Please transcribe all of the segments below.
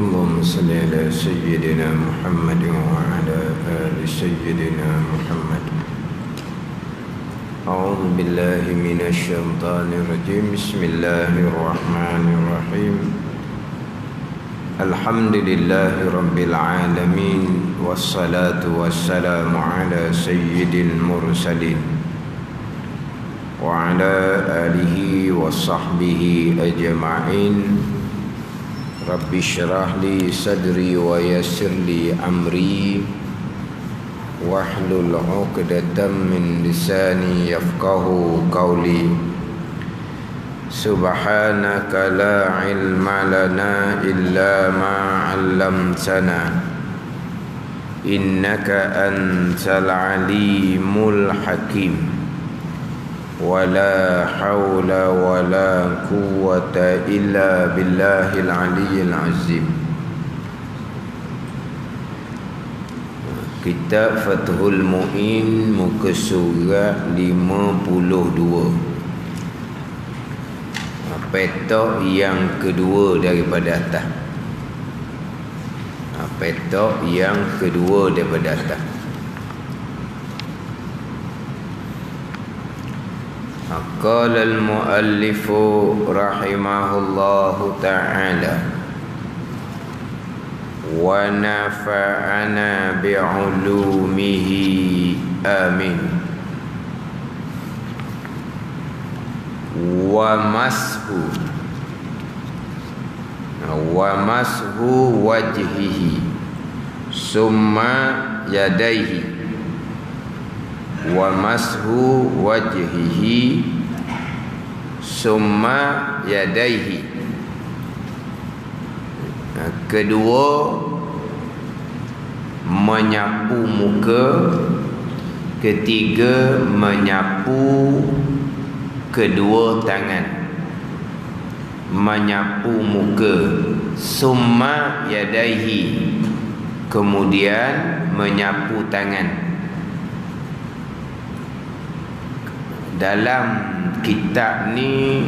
اللهم صل على سيدنا محمد وعلى آل سيدنا محمد. أعوذ بالله من الشيطان الرجيم. بسم الله الرحمن الرحيم. الحمد لله رب العالمين، والصلاة والسلام على سيد المرسلين وعلى آله وصحبه أجمعين. رب اشرح لي صدري ويسر لي أمري واحلل عقدة من لساني يفقه قولي. سبحانك لا علم لنا إلا ما علمتنا إنك أنت العليم الحكيم. ولا حول ولا قوة إلا بالله العلي العظيم. Kitab Fathul Mu'in, muka surat 52. Petok yang kedua daripada atas. Petok yang kedua daripada atas. Qala al-muallif rahimahullahu ta'ala wa nafa'ana bi'ulumihi amin. Wa mashu wajhihi summa yadaihi. Wa mashu wajhihi summa yadaihi. Kedua, menyapu muka. Ketiga, menyapu kedua tangan. Menyapu muka, summa yadaihi, kemudian menyapu tangan. Dalam kitab ni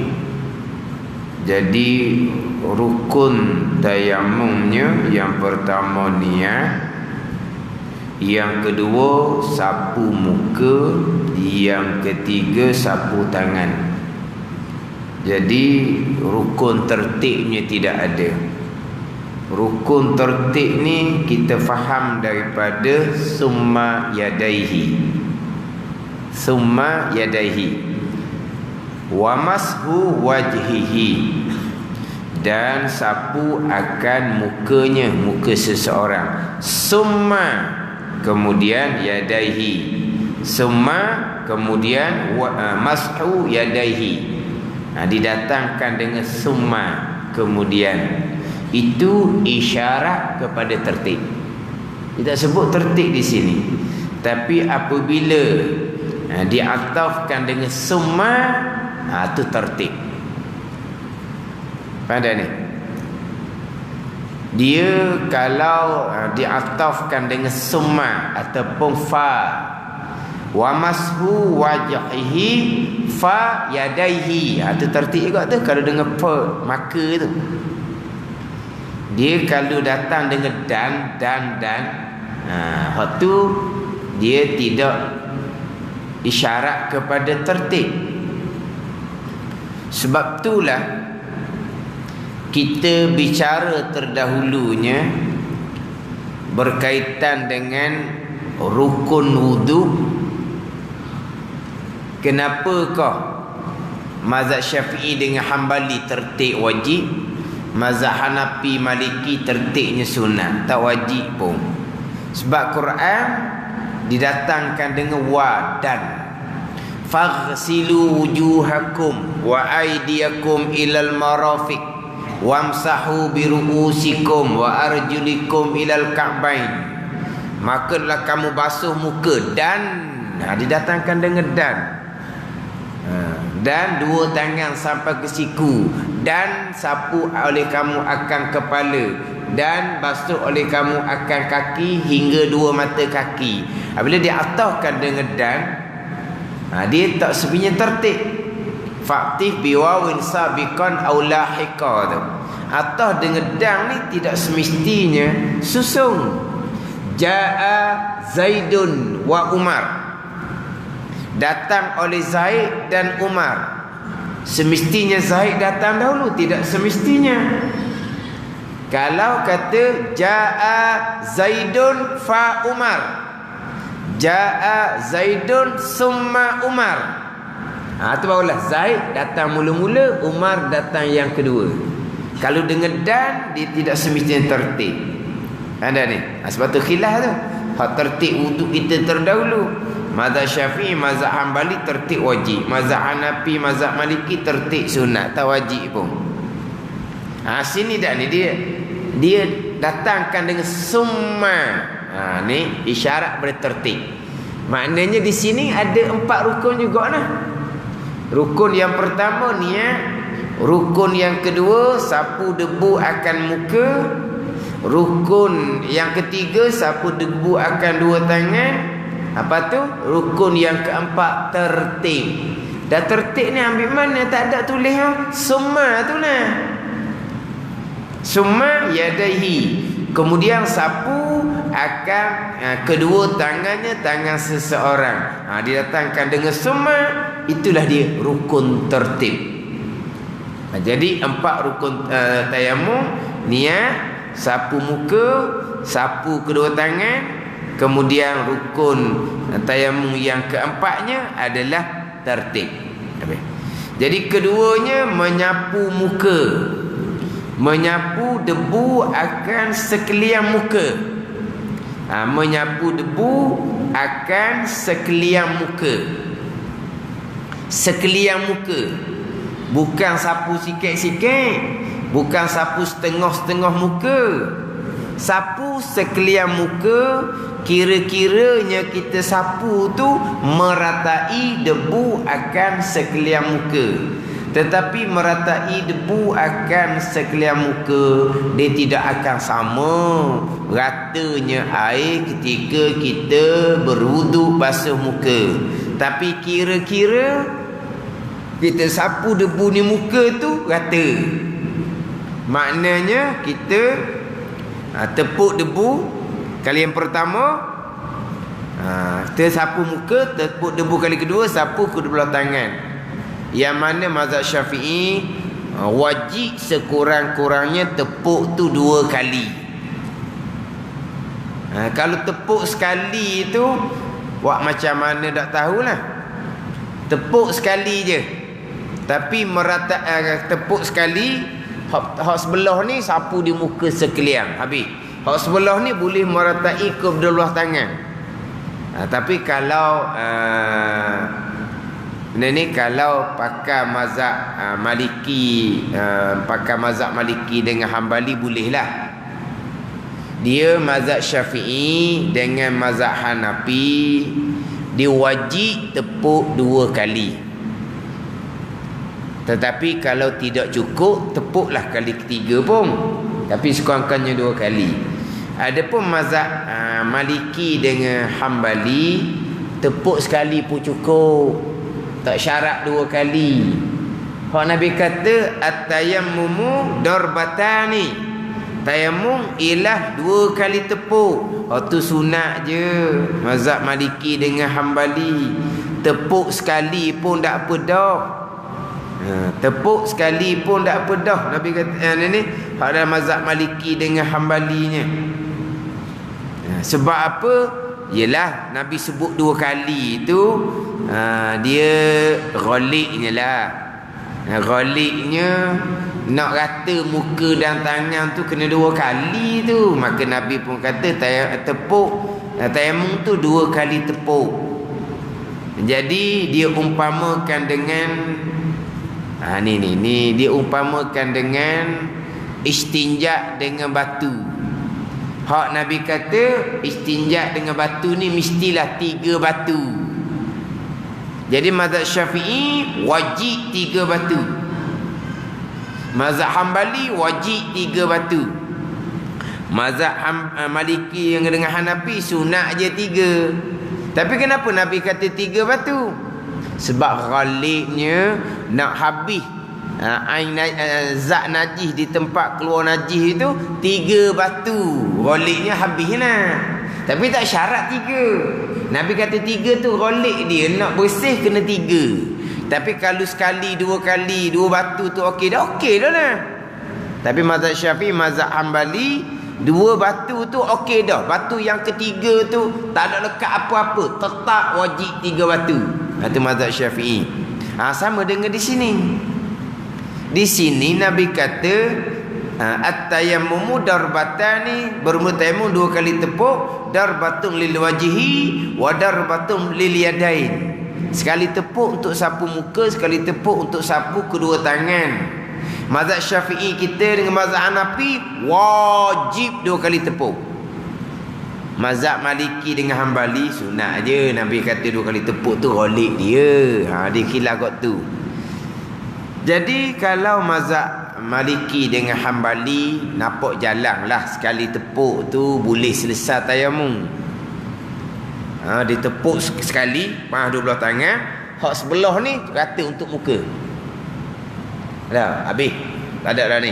jadi rukun tayamumnya, yang pertama niat, yang kedua sapu muka, yang ketiga sapu tangan. Jadi rukun tertibnya tidak ada. Rukun tertib ni kita faham daripada summa yadaihi. Summa yadaihi wa mashu wajhihi, dan sapu akan mukanya, muka seseorang. Summa, kemudian yadaihi. Summa, kemudian mashu yadaihi. Didatangkan dengan summa, kemudian. Itu isyarat kepada tertib. Tidak sebut tertib di sini, tapi apabila diatafkan dengan summa, itu tertib. Pada ni dia kalau diatafkan dengan summa ataupun fa, wa mashu wajhihi fa yadaihi, itu tertib juga tu. Kalau dengan fa, maka tu dia kalau datang dengan dan, hak tu dia tidak isyarat kepada tertib. Sebab itulah kita bicara terdahulunya berkaitan dengan rukun wudu. Kenapakah mazhab Syafi'i dengan Hambali tertib wajib, mazhab Hanafi Maliki tertibnya sunat, tak wajib pun? Sebab Quran didatangkan dengan wa dan. Faghsilu wujuhakum wa aydiyakum ilal marafiq wamsahu biru'usikum wa arjulikum ilal ka'bain. Makalah kamu basuh muka dan, didatangkan dengan dan dua tangan sampai ke siku, dan sapu oleh kamu akan kepala, dan basuh oleh kamu akan kaki hingga dua mata kaki. Bila diatahkan dengan dan, dia tak sebenarnya tertib. Faktif biwawin sabiqan aw lahiqa tu. atau dengan dang ni tidak semestinya susung. Jaa Zaidun wa Umar. Datang oleh Zaid dan Umar. Semestinya Zaid datang dahulu, tidak semestinya. Kalau kata jaa Zaidun fa Umar, jaa Zaidun summa Umar, tu barulah Zaid datang mula-mula, Umar datang yang kedua. Kalau dengan dan, dia tidak semestinya tertib. Ada ni. Sebab tu khilaf tu. Hak tertib wuduk kita terdahulu. Mazhab Syafi'i, mazhab Hambali tertib wajib. Mazhab Hanafi, mazhab Maliki tertib sunat, tak wajib pun. Sini dah ni dia datangkan dengan summa. Ni isyarat bertertib. Maknanya di sini ada 4 rukun juga nah. Rukun yang pertama niat. Rukun yang kedua sapu debu akan muka. Rukun yang ketiga sapu debu akan 2 tangan. Apa tu? Rukun yang keempat tertib. Dah tertib ni ambil mana? Tak ada tulis summa tu lah. Summa yadaihi. Kemudian sapu akan kedua tangannya, tangan seseorang. Dia datangkan dengan summa. Itulah dia rukun tertib. Jadi 4 rukun tayamum. Niat, sapu muka, sapu kedua tangan. Kemudian rukun tayamum yang keempatnya adalah tertib. Jadi keduanya menyapu muka, menyapu debu akan sekalian muka. Menyapu debu akan sekalian muka. Sekalian muka. Bukan sapu sikit-sikit, bukan sapu setengah-setengah muka. Sapu sekalian muka, kira-kiranya kita sapu tu meratai debu akan sekalian muka. Tetapi meratai debu akan sekalian muka, dia tidak akan sama ratanya air ketika kita berwuduk basuh muka. Tapi kira-kira kita sapu debu ni muka tu rata. Maknanya kita tepuk debu kali yang pertama, kita sapu muka, tepuk debu kali kedua, sapu kedua tangan. Yang mana mazhab Syafi'i wajib sekurang-kurangnya tepuk tu 2 kali. Kalau tepuk sekali tu buat macam mana tak tahulah. Tepuk sekali je. Tapi merata tepuk sekali, hak sebelah ni sapu di muka sekalian habis. Hak sebelah ni boleh meratai ke belah tangan. Tapi kalau ni kalau pakai mazhab Maliki, pakai mazhab Maliki dengan Hambali bolehlah. Dia mazhab Syafi'i dengan mazhab Hanafi, dia wajib tepuk 2 kali. Tetapi kalau tidak cukup, tepuklah kali ketiga pun. Tapi sekurang-kurangnya 2 kali. Adapun mazhab Maliki dengan Hambali, tepuk sekali pun cukup. Tak syarat 2 kali. Hak Nabi kata at-tayammumu darbatani. Tayamum ialah 2 kali tepuk. Tu sunat je. Mazhab Maliki dengan Hambali, tepuk sekali pun tak apa dah. Tepuk sekali pun tak apa dah. Nabi kata ni ada mazhab Maliki dengan Hambalinya. Sebab apa? Yalah Nabi sebut 2 kali tu, dia ghaliknya lah. Ghaliknya nak rata muka dan tangan tu kena 2 kali tu. Maka Nabi pun kata tepuk tayamum tu 2 kali tepuk. Jadi dia umpamakan dengan ni dia umpamakan dengan istinja dengan batu. Hak Nabi kata istinja dengan batu ni mestilah 3 batu. Jadi mazhab Syafi'i wajib 3 batu. Mazhab Hambali wajib 3 batu. Mazhab Maliki yang dengan Hanafi sunat je 3. Tapi kenapa Nabi kata 3 batu? Sebab ghaliknya nak habis zat najis di tempat keluar najis itu 3 batu. Roliknya habis lah. Tapi tak syarat 3. Nabi kata 3 tu rolik dia. Nak bersih kena 3. Tapi kalau sekali, 2 kali, 2 batu tu okey dah lah. Tapi mazhab Syafi'i, mazhab Hanbali, 2 batu tu okey dah. Batu yang ketiga tu tak ada lekat apa-apa. Tetap wajib 3 batu. Itu mazhab Syafi'i. Sama dengan di sini. Di sini Nabi kata at-tayammumu darbatani, bermutayammum 2 kali tepuk, darbatun lil wajhi wa darbatun lil yadain. Sekali tepuk untuk sapu muka, sekali tepuk untuk sapu kedua tangan. Mazhab Syafi'i kita dengan mazhab Hanafi wajib 2 kali tepuk. Mazhab Maliki dengan Hanbali sunat aje. Nabi kata 2 kali tepuk tu rolik dia. Dia khilaf kat tu. Jadi kalau mazhab Maliki dengan Hanbali nampak jalan lah, sekali tepuk tu boleh selesai tayamum. Ditepuk sekali, dua belah tangan. Hak sebelah ni rata untuk muka. Dah habis. Tak ada dah ni.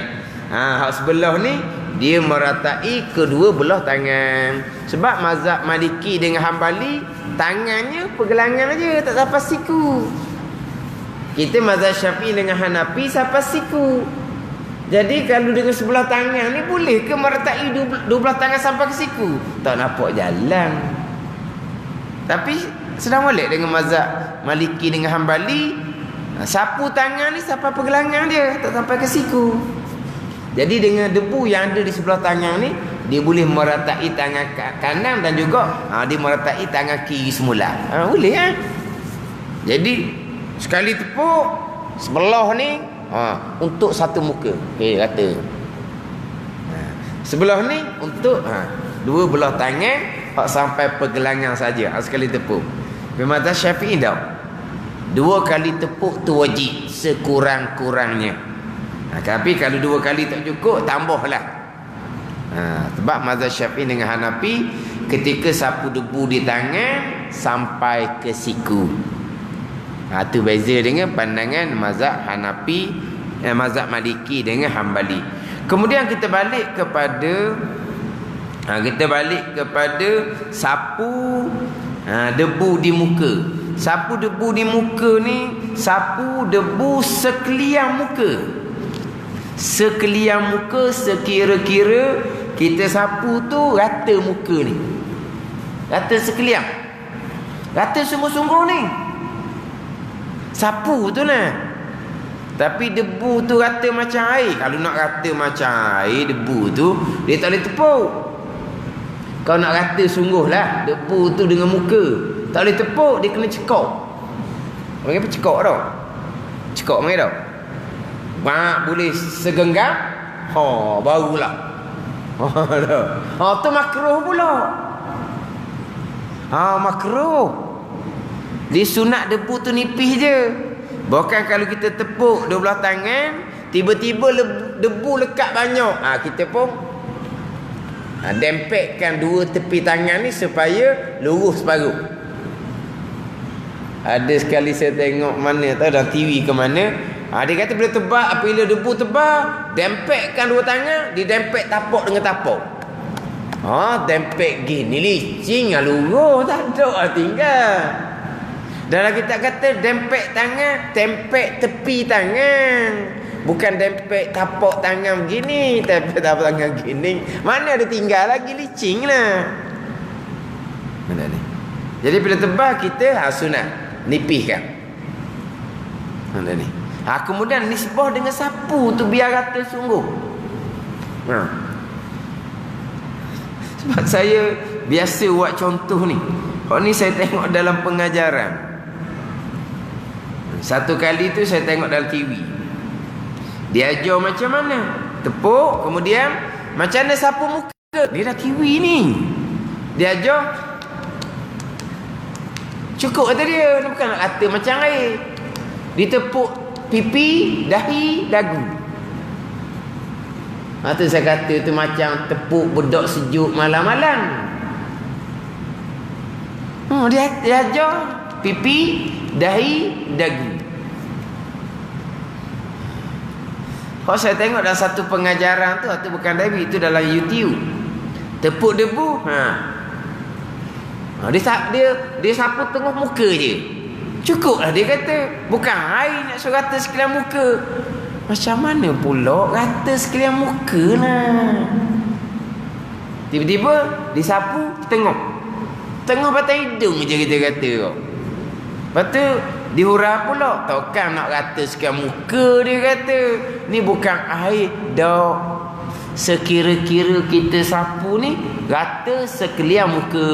Hak sebelah ni dia meratai kedua belah tangan. Sebab mazhab Maliki dengan Hanbali tangannya pergelangan aja, tak sampai siku. Kita mazhab Syafi'i dengan Hanafi sampai siku. Jadi kalau dengan sebelah tangan ni boleh ke meratai dua belah tangan sampai ke siku? Tak nampak jalan. Tapi sedang molek dengan mazhab Maliki dengan Hanbali, sapu tangan ni sampai pergelangan dia, tak sampai ke siku. Jadi dengan debu yang ada di sebelah tangan ni, dia boleh meratai tangan kanan dan juga dia meratai tangan kiri semula. Boleh kan? Jadi sekali tepuk sebelah ni untuk satu muka. Okey kata. Sebelah ni untuk dua belah tangan sampai pergelangan saja sekali tepuk. Mazhab Syafi'i dah 2 kali tepuk tu wajib sekurang-kurangnya. Tapi kalau 2 kali tak cukup, tambahlah. Sebab mazhab Syafi'i dengan Hanafi ketika sapu debu di tangan sampai ke siku. Itu beza dengan pandangan mazhab Hanafi, mazhab Maliki dengan Hanbali. Kemudian kita balik kepada sapu debu di muka. Sapu debu di muka ni, sapu debu sekalian muka. Sekalian muka, sekira-kira kita sapu tu rata muka ni. Rata sekalian. Rata sungguh-sungguh ni. Sapu tu lah. Tapi debu tu rata macam air. Kalau nak rata macam air, debu tu dia tak boleh tepuk. Kau nak rata sungguh lah debu tu dengan muka, tak boleh tepuk, dia kena cekok. Panggil apa cekok tau? Cekok panggil tau. Boleh segenggam, barulah. Tu makruh pula. Makruh. Dia sunat debu tu nipis je. Bukan kalau kita tepuk dua belah tangan, tiba-tiba debu lekat banyak. Kita pun dempetkan dua tepi tangan ni supaya lurus separuh. Ada sekali saya tengok mana tahu dalam TV ke mana, dia kata bila tebak, apabila debu tebal, dempetkan dua tangan, didempet tapak dengan tapak. Dempet gini licin lurus, tak ada tinggal. Dalam kita kata dempet tangan, dempet tepi tangan. Bukan dempet tapak tangan begini, dempet tapak tangan gini. Mana ada tinggal lagi, licin lah. Mana ni? Jadi bila tebal kita sunat nipis kan. Mana ni? Kemudian nisbah dengan sapu tu biar rata sungguh. Sebab saya biasa buat contoh ni. Ni saya tengok dalam pengajaran. Satu kali tu saya tengok dalam TV. Dia ajar macam mana tepuk, kemudian macam mana sapu muka. Dia dah TV ni. Dia ajar cukup kata dia. Bukan nak kata macam air. Ditepuk pipi, dahi, dagu. Tu saya kata tu macam tepuk bedok sejuk malam-malam. Dia ajar pipi, dahi, dagu. Hak saya tengok dalam satu pengajaran tu, atau bukan David, itu dalam YouTube. Tepuk debu, dia sapu tengah muka je. Cukup lah dia kata. Bukan air nak suruh rata sekalian muka. Macam mana pula rata sekalian muka lah. Tiba-tiba disapu tengah batang hidung je kita kata. Lepas tu dihurah pula. Takkan nak rata sekalian muka dia kata. Ni bukan air dah. Sekira-kira kita sapu ni rata sekalian muka.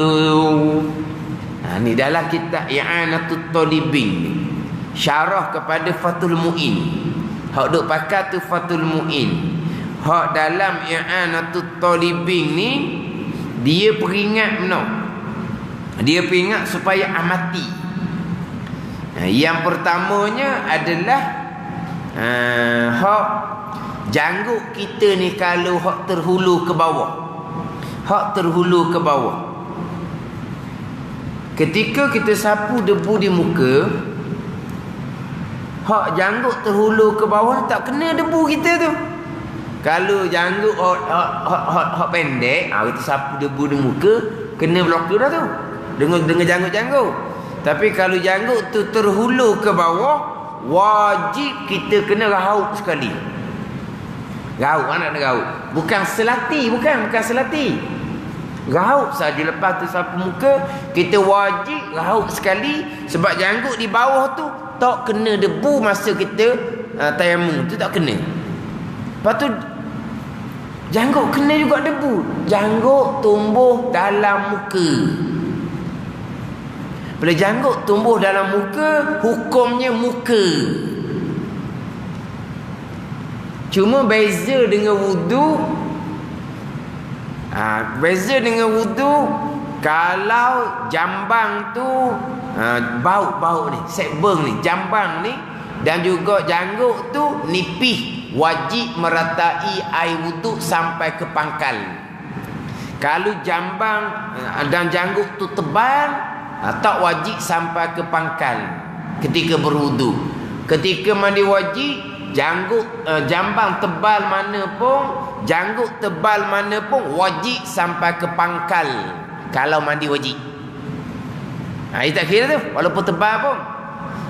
Ni dalam kitab I'anatul Talibin ni, syarah kepada Fathul Mu'in. Hak duk pakai tu Fathul Mu'in. Hak dalam I'anatul Talibin ni, dia peringat dia peringat supaya amati. Yang pertamanya adalah hak janggut kita ni kalau hak terhulu ke bawah. Ketika kita sapu debu di muka, hak janggut terhulu ke bawah tak kena debu kita tu. Kalau janggut hak pendek, kita sapu debu di muka, kena blocker dah tu. Dengan janggut-janggut. Tapi kalau janggut tu terhulu ke bawah, wajib kita kena raut sekali. Raut, anak raut. Bukan selati. Raut saja. Lepas tu sapu muka, kita wajib raut sekali. Sebab janggut di bawah tu tak kena debu masa kita tayamum tu, tak kena. Lepas tu janggut kena juga debu. Janggut tumbuh dalam muka. Bila janggut tumbuh dalam muka, hukumnya muka. Cuma beza dengan wudu. Beza dengan wudu, kalau jambang tu bau ni, sekbeng ni, jambang ni dan juga janggut tu nipih, wajib meratai air wudu sampai ke pangkal. Kalau jambang dan janggut tu tebal, tak wajib sampai ke pangkal ketika berwudu. Ketika mandi wajib, jambang tebal mana pun, janggut tebal mana pun, wajib sampai ke pangkal kalau mandi wajib. Ini tak kira tu, walaupun tebal pun.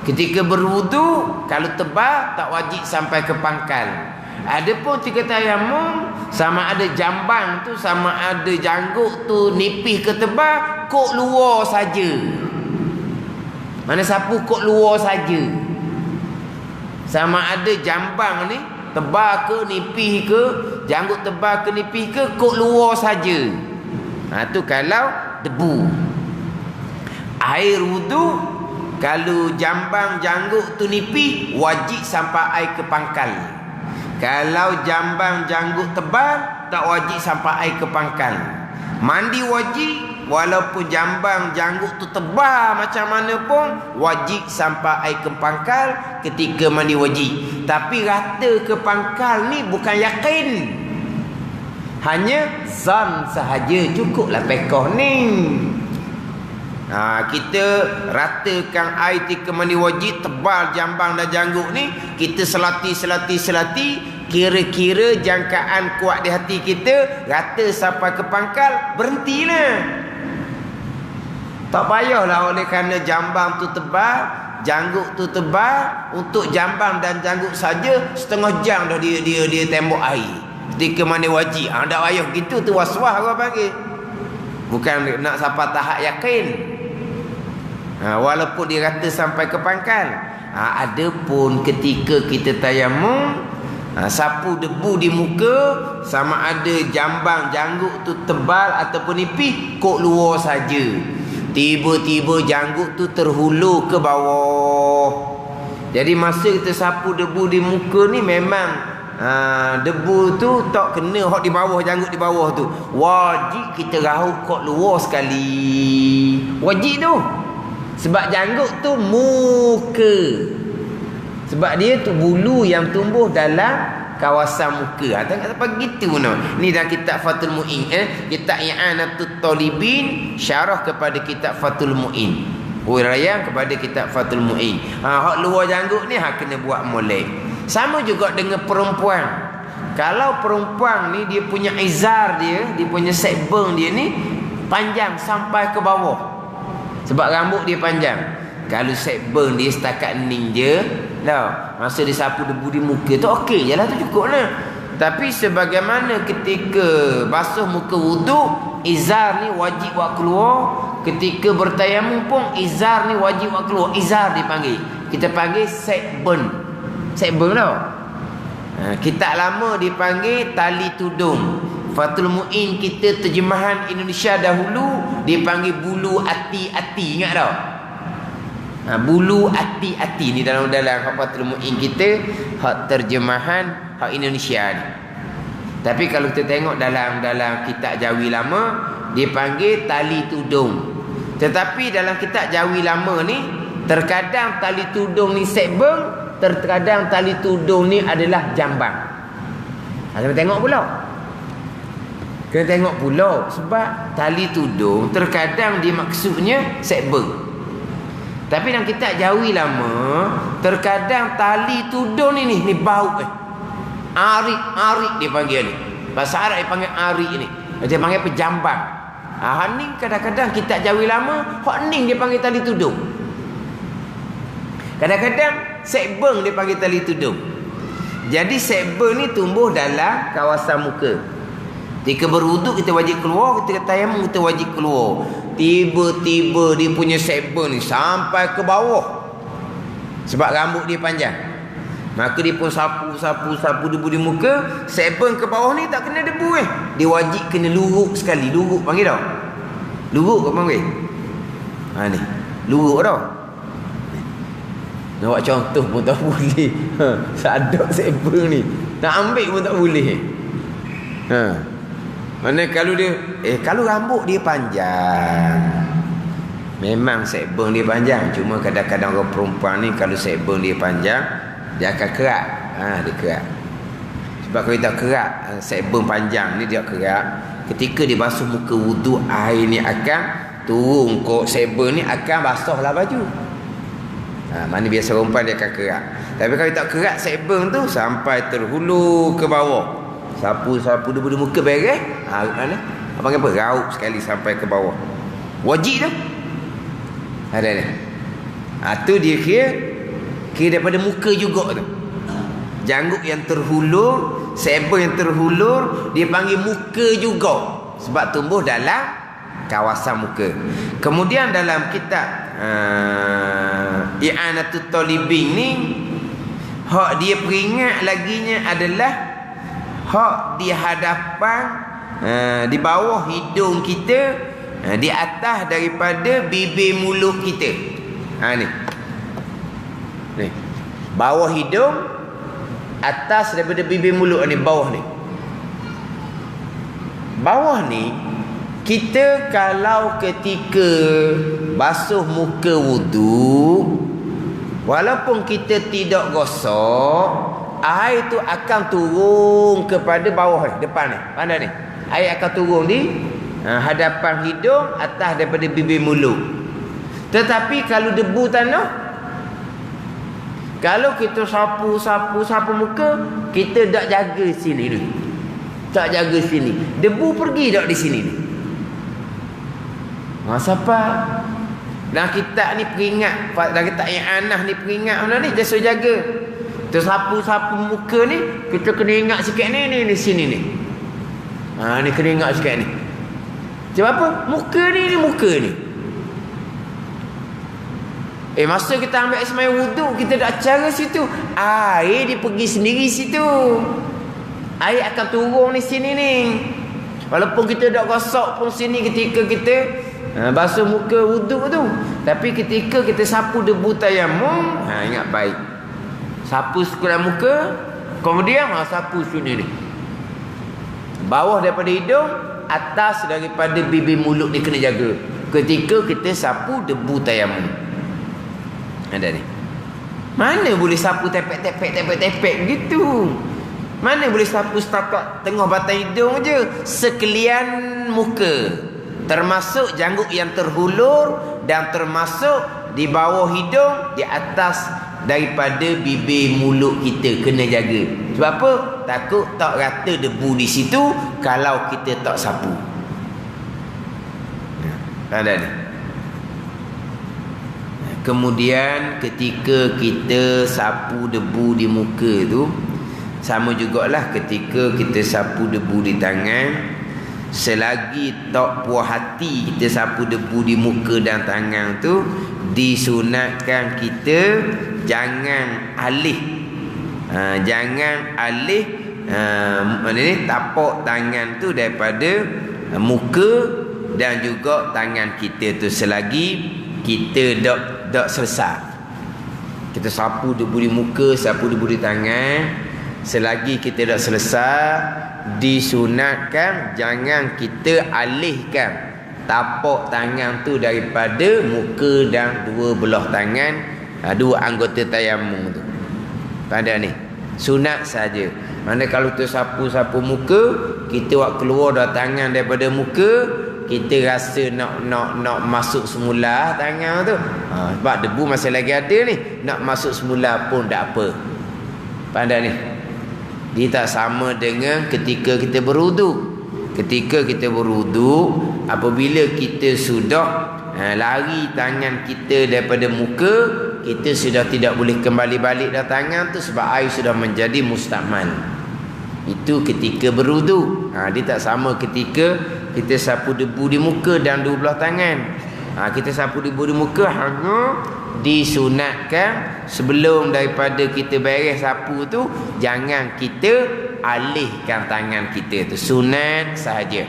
Ketika berwudu, kalau tebal tak wajib sampai ke pangkal. Adapun ketika tayamum, sama ada jambang tu, sama ada janggut tu nipis ke tebal, kok luar saja. Mana sapu kok luar saja. Sama ada jambang ni tebal ke nipis ke, janggut tebal ke nipis ke, kok luar saja. Tu kalau debu. Air wudu, kalau jambang janggut tu nipis, wajib sampai air ke pangkal. Kalau jambang janggut tebal, tak wajib sampai air ke pangkal. Mandi wajib, walaupun jambang janggut tu tebal macam mana pun, wajib sampai air ke pangkal ketika mandi wajib. Tapi rata ke pangkal ni bukan yakin, hanya zan sahaja, cukuplah pekoh ni. Kita ratakan air ketika mandi wajib, tebal jambang dan janggut ni, kita selati, kira-kira jangkaan kuat di hati kita, rata sampai ke pangkal, berhentilah. Tak payahlah oleh kerana jambang tu tebal, janggut tu tebal, untuk jambang dan janggut saja setengah jam dah dia tembok air ketika mandi wajib. Tak payah gitu, tu was-was orang panggil. Bukan nak sampai tahap yakin. Walaupun dia rata sampai ke pangkal. Adapun ketika kita tayamum, sapu debu di muka, sama ada jambang janggut tu tebal ataupun nipis, kok luar saja. Tiba-tiba janggut tu terhulu ke bawah. Jadi masa kita sapu debu di muka ni, memang debu tu tak kena hak di bawah, janggut di bawah tu. Wajib kita raut kok luar sekali. Wajib tu. Sebab janggut tu muka. Sebab dia tu bulu yang tumbuh dalam kawasan muka. Tengok apa gitu no. Ni dalam kitab Fathul Mu'in, kitab I'anatul Talibin, syarah kepada kitab Fathul Mu'in. Uraian kepada kitab Fathul Mu'in. Hak luar janggut ni kena buat molek. Sama juga dengan perempuan. Kalau perempuan ni dia punya izar dia punya sekbeng dia ni panjang sampai ke bawah. Sebab rambut dia panjang. Kalau sekbeng dia setakat ning je, dah. Masa dia sapu debu di muka tu okey je lah, tu cukup lah. Tapi sebagaimana ketika basuh muka wuduk, izar ni wajib buat keluar. Ketika bertayamum pun izar ni wajib buat keluar. Izar dipanggil. Kita panggil sekben. Sekben tau. Kitab lama dipanggil tali tudung. Fathul Mu'in kita terjemahan Indonesia dahulu dipanggil bulu ati-ati. Ingat tak? Bulu ati-ati ni dalam Fathul Mu'in kita, hak terjemahan hak Indonesia ni. Tapi kalau kita tengok dalam kitab Jawi lama dipanggil tali tudung. Tetapi dalam kitab Jawi lama ni terkadang tali tudung ni sekbeng, terkadang tali tudung ni adalah jambang. Kita tengok pula. Kena tengok pula sebab tali tudung terkadang dia maksudnya sekbeng. Tapi dalam kitab Jawi lama terkadang tali tudung ni bau arik dia panggil ni. Bahasa Arab dia panggil arik ni. Dia panggil pejambang. Ni kadang-kadang kitab Jawi lama hak ning dia panggil tali tudung. Kadang-kadang sekbeng dia panggil tali tudung. Jadi sekbeng ni tumbuh dalam kawasan muka. Ketika berwuduk kita wajib keluar, ketika tayamum kita wajib keluar. Tiba-tiba dia punya sekbeng ni sampai ke bawah. Sebab rambut dia panjang. Maka dia pun sapu debu di muka. Sekbeng ke bawah ni tak kena debu Dia wajib kena luruk sekali. Luruk panggil tau. Luruk kau panggil. Ni. Luruk tau. Nak buat contoh pun tak boleh. Sadok sekbeng ni. Nak ambil pun tak boleh. Mana kalau dia kalau rambut dia panjang, memang sekbeng dia panjang. Cuma kadang-kadang orang perempuan ni kalau sekbeng dia panjang, dia akan kerak. Dia kerak. Sebab kalau kita kerak sekbeng panjang ni dia kerak, ketika dia basuh muka wuduk, air ni akan turun kok sekbeng ni akan basuhlah baju. Mana biasa perempuan dia akan kerak. Tapi kalau tak kerak sekbeng tu sampai terhulur ke bawah. Sapu debu di muka beres. Mana? Apa panggil apa? Rauk sekali sampai ke bawah. Wajib tu. Ada. Tu dia kira daripada muka juga tu. Janggut yang terhulur, sekbeng yang terhulur, dia panggil muka juga. Sebab tumbuh dalam kawasan muka. Kemudian dalam kitab I'anatut Talibin ni, hak dia peringat laginya adalah hak di hadapan, di bawah hidung kita, di atas daripada bibir mulut kita. Ni. Bawah hidung, atas daripada bibir mulut ni, bawah ni. Bawah ni kita kalau ketika basuh muka wuduk, walaupun kita tidak gosok, air tu akan turun kepada bawah ni, depan ni. Mana ni? Air akan turun di hadapan hidung, atas daripada bibir mulut. Tetapi kalau debu tanah, kalau kita sapu muka, kita tak jaga sini ni. Tak jaga sini. Debu pergi tak di sini ni. Siapa? Dan kita ni peringat, dan kita i'anah ni peringat mana ni, dia suruh jaga. Kita sapu muka ni, kita kena ingat sikit ni sini ni. Ni kena ingat sikit ni. Sebab apa? Muka ni. Masa kita ambil sembahyang wuduk, kita dah cara situ. Air dia pergi sendiri situ. Air akan turun di sini ni. Walaupun kita dah gosok pun sini ketika kita basuh muka wuduk tu. Tapi ketika kita sapu debu tayamum, ingat baik. Sapu sekurang muka, kemudian sapu sini ni. Bawah daripada hidung, atas daripada bibir mulut ni kena jaga. Ketika kita sapu debu tayamum. Ada ni. Mana boleh sapu tepek gitu. Mana boleh sapu setakat tengah batang hidung je, sekalian muka. Termasuk janggut yang terhulur dan termasuk di bawah hidung, di atas daripada bibir mulut kita. Kena jaga. Sebab apa? Takut tak rata debu di situ kalau kita tak sapu. Ada ni. Kemudian ketika kita sapu debu di muka tu, sama jugalah ketika kita sapu debu di tangan. Selagi tak puas hati kita sapu debu di muka dan tangan tu, disunatkan kita jangan alih. Jangan alih tapak tangan tu daripada muka dan juga tangan kita tu selagi kita dak selesai. Kita sapu debu di muka, sapu debu di tangan, selagi kita dak selesai, disunatkan jangan kita alihkan tapak tangan tu daripada muka dan dua belah tangan, dua anggota tayamum tu. Pada ni sunat saja. Mana kalau tu sapu muka, kita buat keluar dah tangan daripada muka, kita rasa nak masuk semula tangan tu, sebab debu masih lagi ada ni, nak masuk semula pun tak apa. Pandai ni. Dia tak sama dengan ketika kita berwuduk. Ketika kita berwuduk, apabila kita sudah lari tangan kita daripada muka, kita sudah tidak boleh kembali balik dah tangan tu sebab air sudah menjadi mustakmal. Itu ketika berwuduk. Dia tak sama ketika kita sapu debu di muka dan dua belah tangan. Kita sapu debu di muka hanya disunatkan sebelum daripada kita beres sapu tu, jangan kita alihkan tangan kita tu. Sunat sahaja.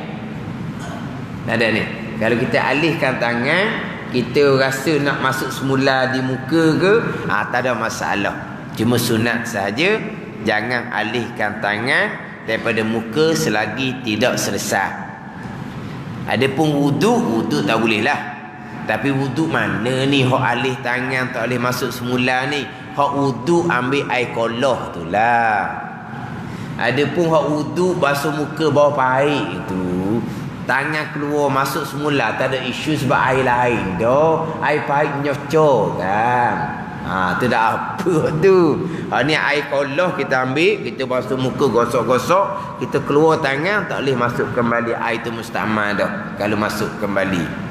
Ada ni. Kalau kita alihkan tangan, kita rasa nak masuk semula di muka ke, tak ada masalah. Cuma sunat sahaja, jangan alihkan tangan daripada muka selagi tidak selesai. Adapun wuduk tak boleh lah. Tapi wuduk mana ni hak alih tangan tak boleh masuk semula ni? Hak wuduk ambil air kolah tu lah. Adapun hak wuduk basuh muka bawah paik itu, tangan keluar masuk semula, tak ada isu sebab air lain dah. Air paik nyocok kan. Tu dah apa tu. Ni air kolah kita ambil, kita basuh muka, gosok-gosok, kita keluar tangan, tak boleh masuk kembali. Air tu mustakmal dah kalau masuk kembali.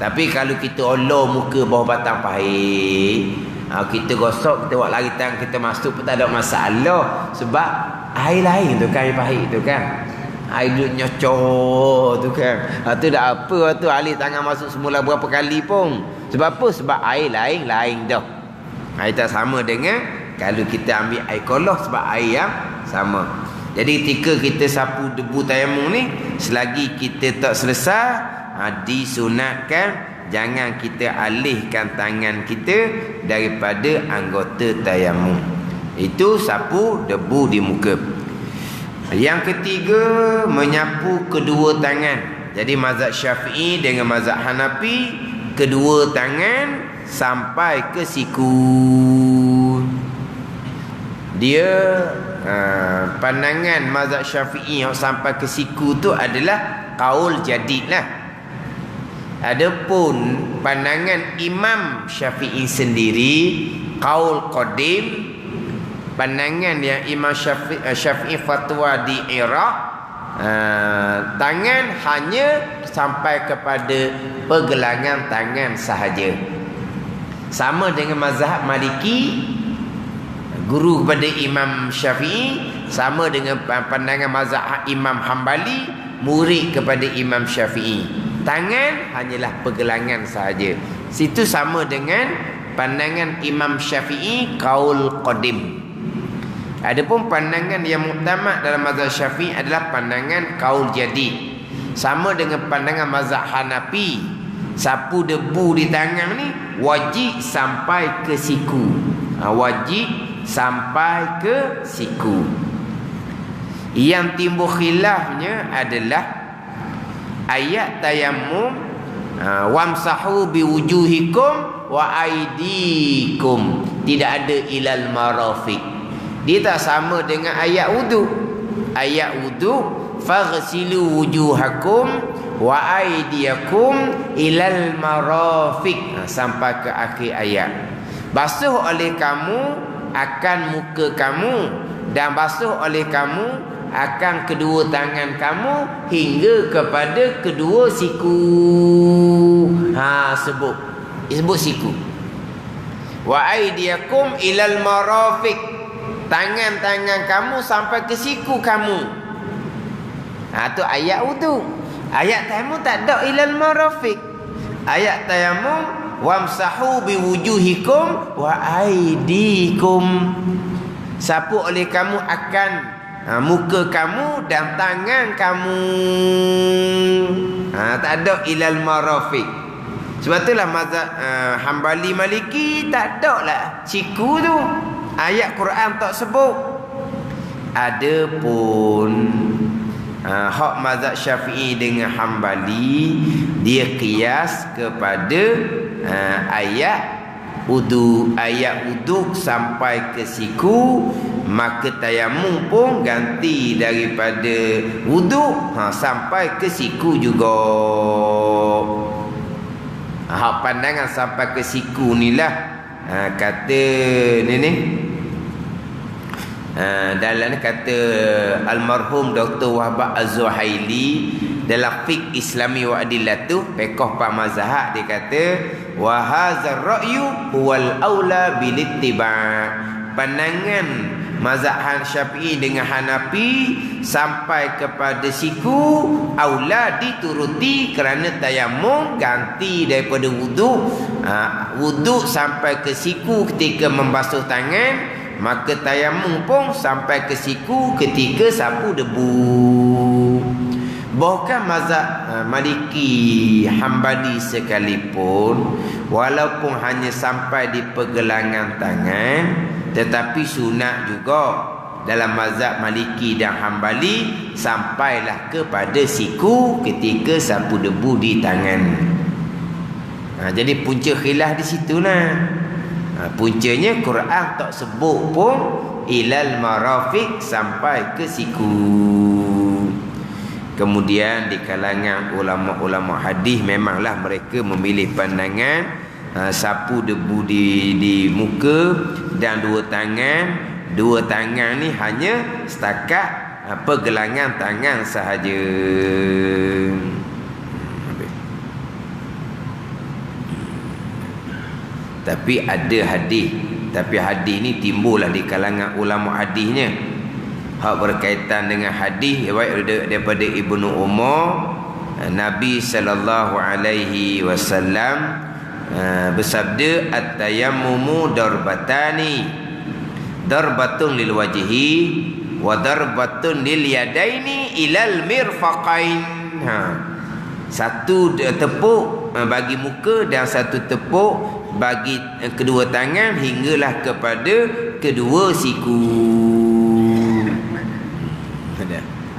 Tapi kalau kita olor muka bawah batang pahit, kita gosok, kita buat lari tangan, kita masuk pun tak ada masalah. Sebab air lain tu kan, air pahit tu kan, air duduk nyocok tu kan. Tu dah apa tu, alih tangan masuk semula berapa kali pun. Sebab apa? Sebab air lain dah. Air tak sama dengan kalau kita ambil air kolah, sebab air yang sama. Jadi ketika kita sapu debu tayamum ni, selagi kita tak selesai, disunatkan jangan kita alihkan tangan kita daripada anggota tayamum. Itu sapu debu di muka. Yang ketiga, menyapu kedua tangan. Jadi mazhab Syafi'i dengan mazhab Hanafi, kedua tangan sampai ke siku. Dia pandangan mazhab Syafi'i yang sampai ke siku tu adalah kaul jadid lah. Adapun pandangan Imam Syafi'i sendiri, kaul qadim, pandangan yang Imam Syafi'i fatwa di Iraq, tangan hanya sampai kepada pergelangan tangan sahaja. Sama dengan mazhab Maliki, guru kepada Imam Syafi'i, sama dengan pandangan mazhab Imam Hambali, murid kepada Imam Syafi'i. Tangan hanyalah pergelangan sahaja. Situ sama dengan pandangan Imam Syafi'i kaul qadim. Adapun pandangan yang muktamad dalam mazhab Syafi'i adalah pandangan kaul jadid. Sama dengan pandangan mazhab Hanafi, sapu debu di tangan ni wajib sampai ke siku. Wajib sampai ke siku. Yang timbul khilafnya adalah ayat tayammum, wamsahu biwujuhikum wa aidikum, tidak ada ilal marafiq. Dia tak sama dengan ayat wudu. Ayat wudu, faghsilu wujuhakum wa aidiyakum ilal marafiq, sampai ke akhir ayat. Basuh oleh kamu akan muka kamu, dan basuh oleh kamu akan kedua tangan kamu hingga kepada kedua siku. Sebut siku. Wa aydiyakum ilal marafiq. Tangan-tangan kamu sampai ke siku kamu. Tu ayat wudu. Ayat tayammum tak ada ilal marafiq. Ayat tayammum wamsahu biwujuhikum wa aydikum. Sapu oleh kamu akan muka kamu dan tangan kamu. Tak ada ilal marafiq. Sebab itulah mazhab Hambali Maliki tak ada lah siku tu. Ayat Quran tak sebut. Adapun hak mazhab Syafi'i dengan Hambali, dia qiyas kepada ayat wudu. Ayat wudu sampai ke siku, maka tayammum pun ganti daripada wudu sampai ke siku juga. Hak pandangan sampai ke siku ni lah kata ni dalam kata almarhum Dr. Wahbah Az-Zuhaili dalam fiqh Islami wa adillatuh fiqh pa mazhab, dia kata wa hadzal ra'yu huwal aula bil ittiba'. Pandangan mazhab Syafi'i dengan Hanafi sampai kepada siku aula dituruti, kerana tayammum ganti daripada wudu. Wudu sampai ke siku ketika membasuh tangan, maka tayammum pun sampai ke siku ketika sapu debu. Bahkan mazhab Maliki, Hambali sekalipun, walaupun hanya sampai di pergelangan tangan, tetapi sunat juga dalam mazhab Maliki dan Hambali sampailah kepada siku ketika sapu debu di tangan. Jadi punca khilaf di situlah. Puncanya Quran tak sebut pun ilal marafiq sampai ke siku. Kemudian di kalangan ulama-ulama hadis memanglah mereka memilih pandangan sapu debu di muka dan dua tangan ni hanya setakat pergelangan tangan sahaja. Tapi ada hadis, tapi hadis ni timbullah di kalangan ulama hadisnya. Hak berkaitan dengan hadis daripada Ibnu Umar, Nabi sallallahu alaihi wasallam bersabda, at-tayammumu darbatani, darbatun lil wajhi wa darbatun lil yadaini ilal mirfaqain. Satu tepuk bagi muka dan satu tepuk bagi kedua tangan hinggalah kepada kedua siku.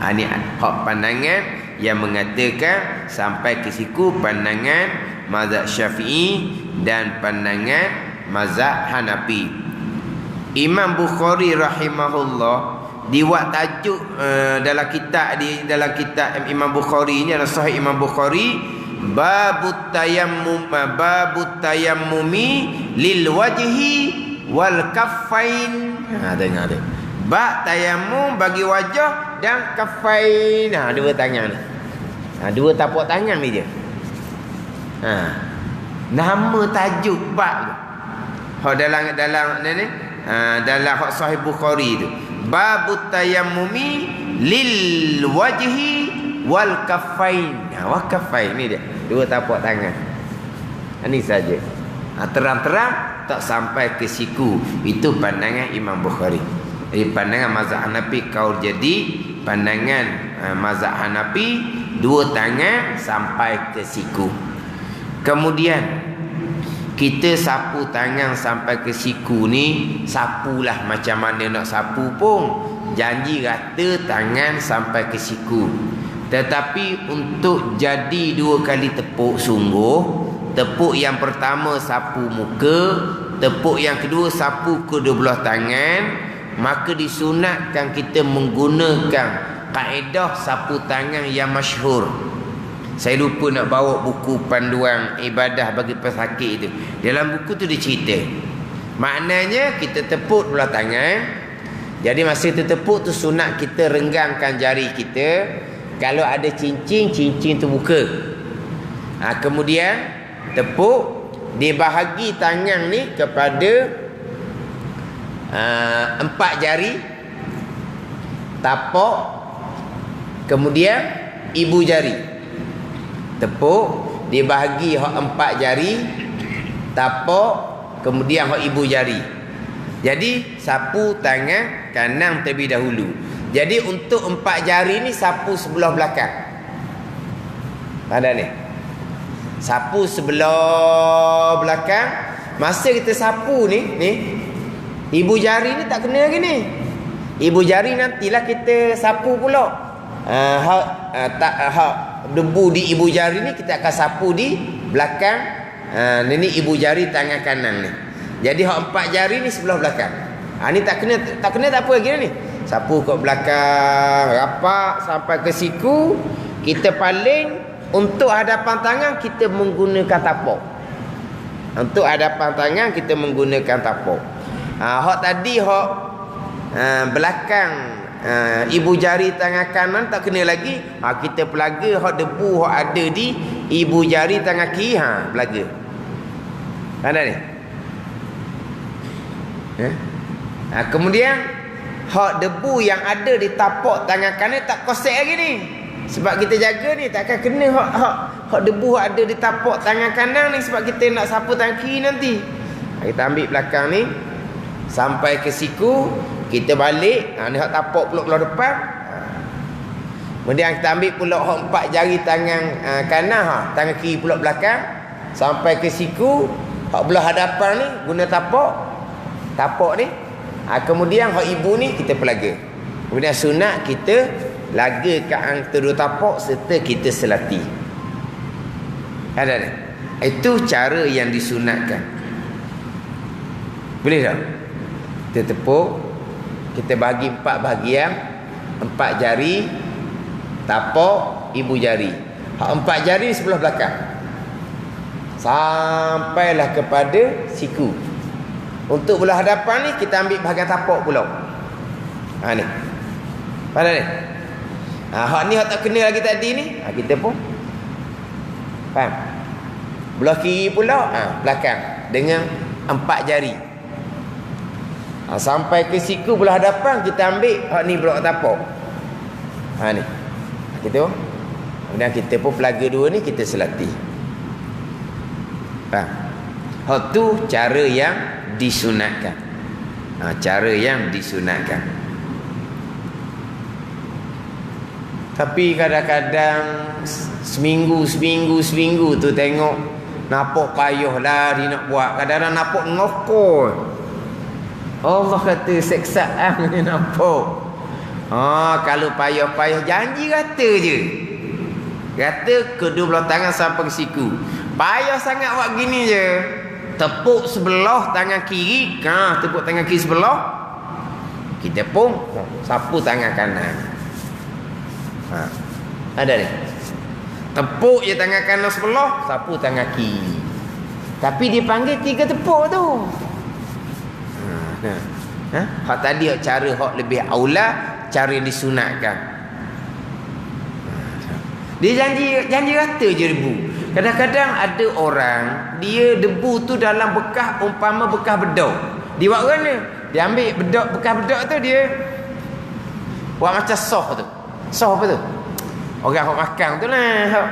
Ini hak pandangan yang mengatakan sampai ke siku, pandangan mazhab Syafi'i dan pandangan mazhab Hanafi. Imam Bukhari rahimahullah dibuat tajuk dalam kitab Imam Bukhari ni, adalah Sahih Imam Bukhari, babut tayammumi lil wajhi wal kaffain. Dengar dia. Bab tayammum bagi wajah dan kaffain. Dua tangan ni. Dua tapak tangan ni je. Nama tajuk bab tu. Dalam ni dalam Sahih Bukhari tu. Babut tayammumi lil wajhi wal kaffain. Wal kaffain ni dia. Dua tapak tangan. Ini saja. Terang-terang tak sampai ke siku. Itu pandangan Imam Bukhari. Jadi pandangan mazhab Hanafi kaul jadi, pandangan mazhab Hanafi dua tangan sampai ke siku. Kemudian kita sapu tangan sampai ke siku ni, sapulah macam mana nak sapu pun, janji rata tangan sampai ke siku. Tetapi untuk jadi dua kali tepuk sungguh, tepuk yang pertama sapu muka, tepuk yang kedua sapu kedua belah tangan, maka disunatkan kita menggunakan kaedah sapu tangan yang masyhur. Saya lupa nak bawa buku panduan ibadah bagi pesakit itu. Dalam buku tu dia cerita Maknanya kita tepuk belah tangan. Jadi masa kita tepuk tu sunat kita renggangkan jari kita. Kalau ada cincin, cincin tu buka. Kemudian tepuk, dibahagi tangan ni kepada 4 jari, tapak, kemudian ibu jari. Tepuk, dibahagi 4 jari, tapak, kemudian ibu jari. Jadi sapu tangan kanan terlebih dahulu. Jadi untuk 4 jari ni sapu sebelah belakang. Ada ni. Sapu sebelah belakang. Masa kita sapu ni, ibu jari ni tak kena lagi ni. Ibu jari nantilah kita sapu pula. Debu di ibu jari ni kita akan sapu di belakang. Ini ibu jari tangan kanan ni. Jadi 4 jari ni sebelah belakang. Ni tak kena tak apa lagi ni. Sapu kat belakang, rapat sampai ke siku. Kita paling untuk hadapan tangan kita menggunakan tapak. Untuk hadapan tangan kita menggunakan tapak. Hak tadi belakang ibu jari tangan kanan tak kena lagi. Kita pelaga hak debu hak ada di ibu jari tangan kiri, pelaga. Ada ni. Kemudian hak debu yang ada di tapak tangan kanan tak kosek lagi ni. Sebab kita jaga ni takkan kena hak debu hak ada di tapak tangan kanan ni, sebab kita nak sapu tangan kiri nanti. Kita ambil belakang ni sampai ke siku, kita balik. Ni hak tapak pula belah depan. Kemudian kita ambil pula hak 4 jari tangan kanan, tangan kiri pula belakang sampai ke siku. Hak belah hadapan ni guna tapak ni. Kemudian hak ibu ni kita pelaga. Kemudian sunat kita laga kat antara tapak serta kita selati. Ada ni. Itu cara yang disunatkan. Boleh tak? Kita tepuk, kita bagi 4 bahagian, 4 jari, tapak, ibu jari. Hak 4 jari sebelah belakang. Sampailah kepada siku. Untuk belah hadapan ni kita ambil bahagian tapak pula. Ni. Pada ni. Hak ni hak tak kena lagi tadi ni, kita pun faham. Belah kiri pula belakang dengan 4 jari. Sampai ke siku belah hadapan kita ambil hak ni pula tapak. Ni. Kita pun. Kemudian kita pun pelaga dua ni kita selati. Faham? Hak tu cara yang disunatkan. Cara yang disunatkan. Tapi kadang-kadang seminggu tu tengok nampak payah lah dia nak buat. Kadang-kadang nampak ngokor. Allah kata seksaan ni nampak. Kalau payah-payah janji kata je. Kata kedua belah tangan sampai ke siku. Payah sangat buat gini je. Tepuk sebelah tangan kiri, tepuk tangan kiri sebelah. Kita pun sapu tangan kanan. Ada ni. Tepuk je tangan kanan sebelah, sapu tangan kiri. Tapi dia panggil 3 tepuk tu. Hak tadi cara hak lebih aula, cara yang disunatkan. Dia janji kata je debu. Kadang-kadang ada orang dia debu tu dalam bekas, umpama bekas bedok. Dia buat mana? Dia ambil bekas bedok tu dia buat macam soh tu. Soh apa tu? Orang hok makan tu lah.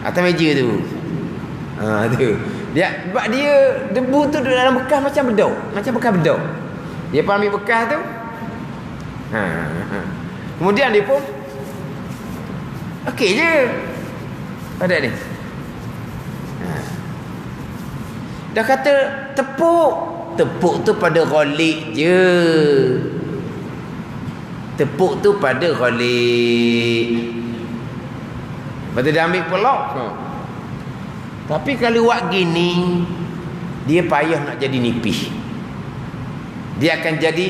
Atas meja tu. Tu. Dia sebab dia debu tu dalam bekas macam bedok, macam bekas bedok. Dia pun ambil bekas tu. Kemudian dia pun okey je. Ada ni. Dah kata tepuk tu pada ghalib je. Tepuk tu pada ghalib. Lepas tu dia ambil pelak. Tapi kalau buat gini, dia payah nak jadi nipis. Dia akan jadi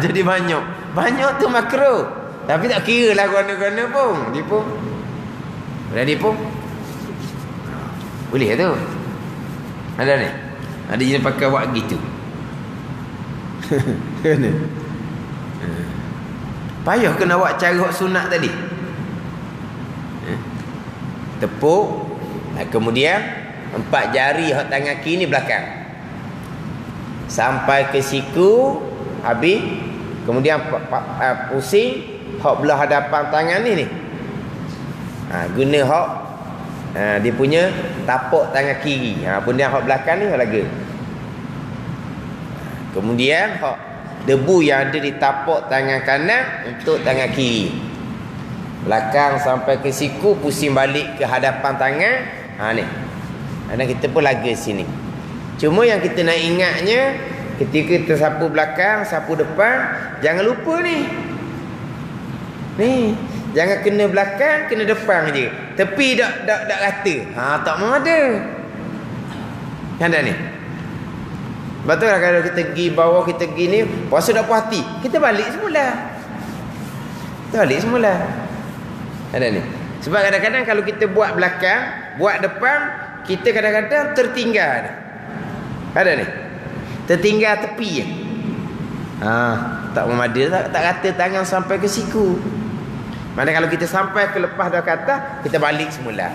jadi banyak. Banyak tu makruh. Tapi tak kira lah guna-guna pun. Dia pun boleh tu. Ada ni. Ada jenis pakai buat gitu. Kena. Payah kena buat cara hak sunat tadi. Tepuk, kemudian 4 jari hak tangan kiri ni belakang sampai ke siku, habis kemudian pusing hak belah hadapan tangan ni. Guna hak dia punya tapak tangan kiri. Kemudian hak belakang ni hak laga. Kemudian hak debu yang ada di tapak tangan kanan untuk tangan kiri. Belakang sampai ke siku, pusing balik ke hadapan tangan. Ni. Dan kita pun laga sini. Cuma yang kita nak ingatnya, ketika kita sapu belakang, sapu depan, jangan lupa ni. Ni, jangan kena belakang, kena depan je. Tepi dak rata. Tak mau ada. Kan dah ni. Betul lah kalau kita pergi bawah, kita pergi ni, puasa dak puas hati, kita balik semula. Ada ni. Sebab kadang-kadang kalau kita buat belakang, buat depan, kita kadang-kadang tertinggal. Ada ni. Tertinggal tepi je. Tak memadai, tak rata tangan sampai ke siku. Mana kalau kita sampai ke lepas dah kata, kita balik semula.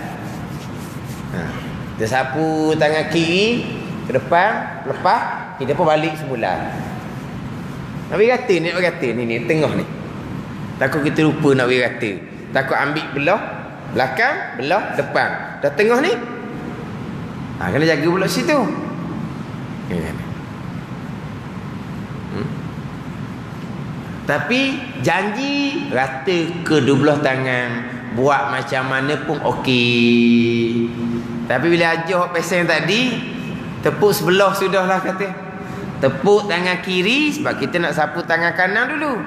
Kita sapu tangan kiri ke depan, lepas kita pun balik semula. Nak kata ni tengah ni. Takut kita lupa nak beri rata. Takut ambil belah belakang, belah depan. Dah tengah ni. Kena jaga pula situ. Tapi janji rata kedua-belah tangan, buat macam mana pun okey. Tapi bila ajar pesen tadi, tepuk sebelah sudahlah kata. Tepuk tangan kiri sebab kita nak sapu tangan kanan dulu.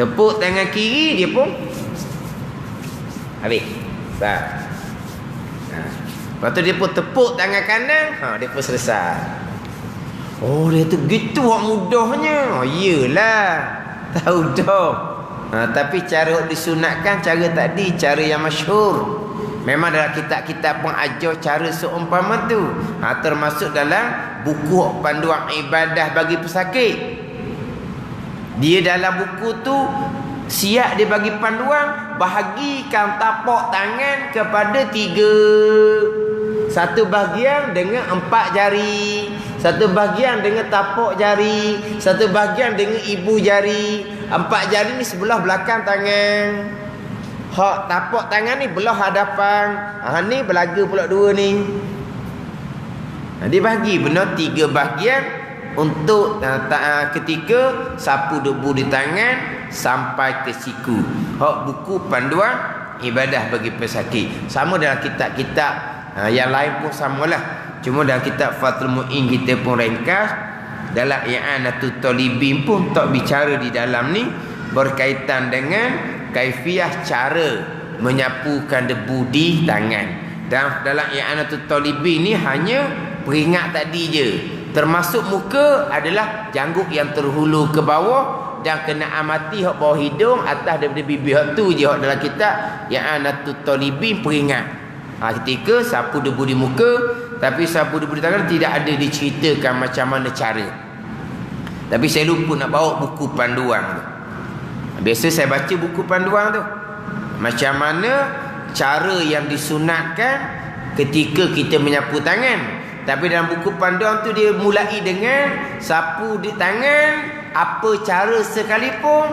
Tepuk tangan kiri, dia pun habis. Lepas tu dia pun tepuk tangan kanan, dia pun selesai. Dia tu gitu hak mudahnya. Iyalah. Tahu dah. Tapi cara disunatkan cara tadi, cara yang masyhur. Memang dalam kitab-kitab pun ajar cara seumpama tu. Termasuk dalam buku panduan ibadah bagi pesakit. Dia dalam buku tu siap dia bagi panduan, bahagikan tapak tangan kepada 3. Satu bahagian dengan 4 jari, satu bahagian dengan tapak jari, satu bahagian dengan ibu jari. 4 jari ni sebelah belakang tangan. Hak tapak tangan ni belah hadapan. Ni belaga pula 2 ni. Dia bagi benar 3 bahagian untuk ketika sapu debu di tangan sampai ke siku. Hak buku panduan ibadah bagi pesakit. Sama dalam kitab-kitab yang lain pun samalah. Cuma dalam kitab Fathul Mu'in kita pun ringkas. Dalam I'anatul Talibin pun tak bicara di dalam ni berkaitan dengan kaifiah cara menyapukan debu di tangan. Dan dalam I'anatul Talibin ni hanya peringat tadi je. Termasuk muka adalah janggut yang terhulu ke bawah dan kena amati hak bawah hidung, atas daripada bibir hak tu je hak dalam kitab I'anatul Talibin peringat. Ketika sapu debu di muka, tapi sapu debu di tangan tidak ada diceritakan macam mana cara. Tapi saya lupa nak bawa buku panduan tu. Biasa saya baca buku panduan tu, macam mana cara yang disunatkan ketika kita menyapu tangan. Tapi dalam buku panduan tu dia mulai dengan sapu di tangan apa cara sekalipun,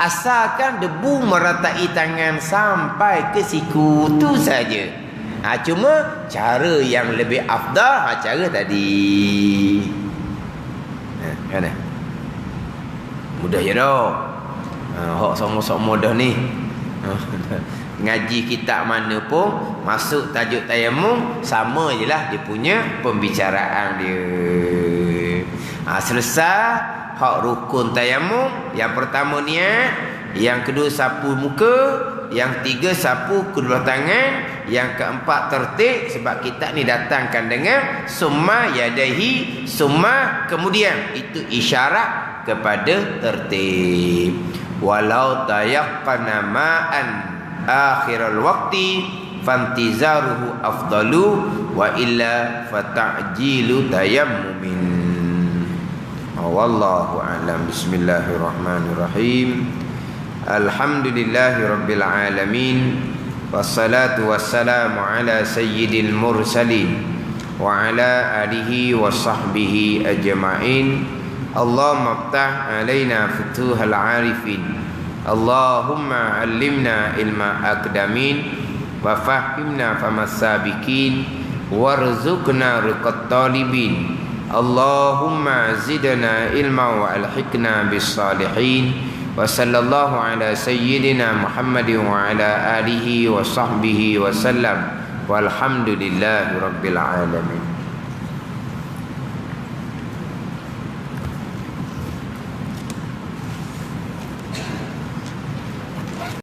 asalkan debu meratai tangan sampai ke siku, tu saja. Cuma cara yang lebih afdal cara tadi. Kan? Mudah je dah. Hak sama-sama dah ni. Ngaji kitab mana pun masuk tajuk tayamum, sama je lah dia punya pembicaraan dia. Selesai hak rukun tayamum. Yang pertama niat, yang kedua sapu muka, yang tiga sapu kedua tangan, yang keempat tertib. Sebab kitab ni datangkan dengan summa yadaihi, summa kemudian, itu isyarat kepada tertib. Walau tayaqqana ma'an akhiral waqti fantizaruhu afdalu wa illa fata'jilu tayammumin. Wallahu a'lam. Bismillahirrahmanirrahim. Alhamdulillahirabbil alamin. Wassalatu wassalamu ala sayyidil mursalin wa ala alihi wa sahbihi ajma'in. Allahumma iftah alaina futuhal arifin. Allahumma allimna ilma aqdamin wa fahimna famas sabiqin warzuqna riqat talibin. Allahumma zidna ilma wa alhiqna bis salihin. Wa sallallahu ala sayyidina Muhammadin wa ala alihi wa sahbihi wa sallam. Walhamdulillahi rabbil alamin.